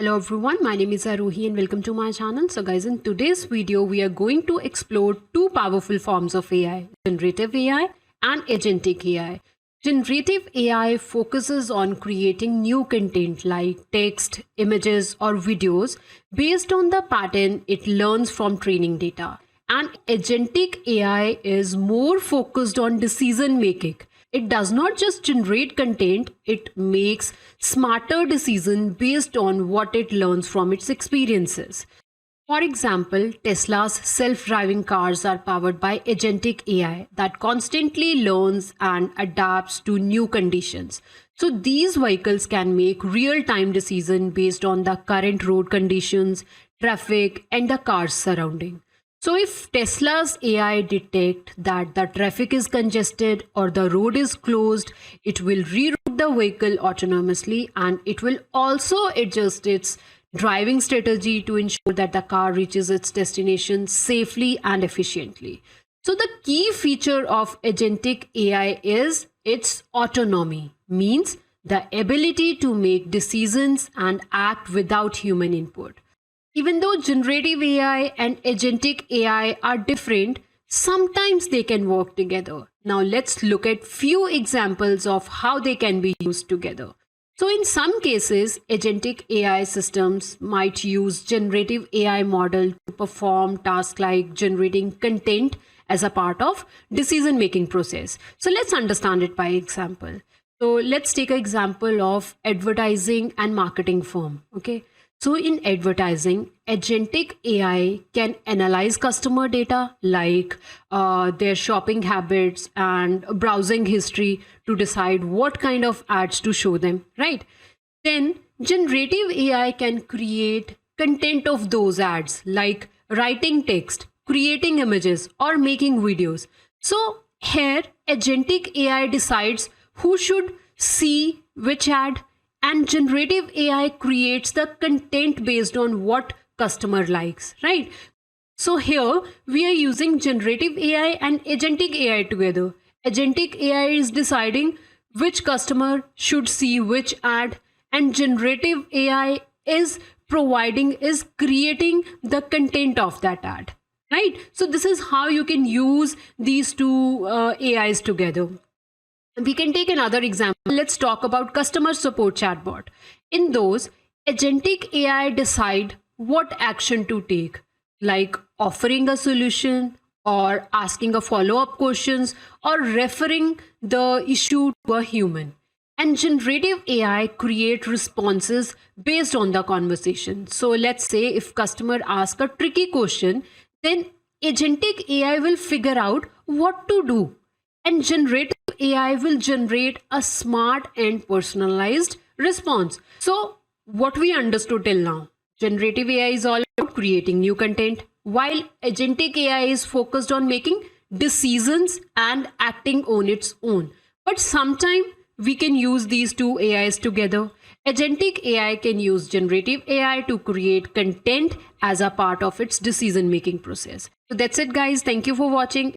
Hello everyone, my name is Aruhi and welcome to my channel. So guys, in today's video, we are going to explore two powerful forms of AI, generative AI and agentic AI. Generative AI focuses on creating new content like text, images or videos based on the pattern it learns from training data. And agentic AI is more focused on decision making. It does not just generate content, it makes smarter decisions based on what it learns from its experiences. For example, Tesla's self-driving cars are powered by agentic AI that constantly learns and adapts to new conditions. So these vehicles can make real-time decisions based on the current road conditions, traffic, and the car's surrounding. So if Tesla's AI detect that the traffic is congested or the road is closed, it will reroute the vehicle autonomously, and it will also adjust its driving strategy to ensure that the car reaches its destination safely and efficiently. So the key feature of agentic AI is its autonomy, means the ability to make decisions and act without human input. Even though generative AI and agentic AI are different, sometimes they can work together. Now let's look at few examples of how they can be used together. So in some cases, agentic AI systems might use generative AI model to perform tasks like generating content as a part of decision-making process. So let's understand it by example. So let's take an example of advertising and marketing firm. Okay. So in advertising, agentic AI can analyze customer data like their shopping habits and browsing history to decide what kind of ads to show them, right? Then generative AI can create content of those ads like writing text, creating images or making videos. So here agentic AI decides who should see which ad, and generative AI creates the content based on what customer likes, right? So here we are using generative AI and agentic AI together. Agentic AI is deciding which customer should see which ad, and generative AI is creating the content of that ad, right? So this is how you can use these two AIs together. We can take another example. Let's talk about customer support chatbot. In those, agentic AI decide what action to take, like offering a solution or asking a follow-up questions or referring the issue to a human. And generative AI create responses based on the conversation. So let's say if customer asks a tricky question, then agentic AI will figure out what to do, and generative AI will generate a smart and personalized response. So what we understood till now, generative AI is all about creating new content, while agentic AI is focused on making decisions and acting on its own. But sometimes we can use these two AIs together. Agentic AI can use generative AI to create content as a part of its decision making process. So that's it guys. Thank you for watching.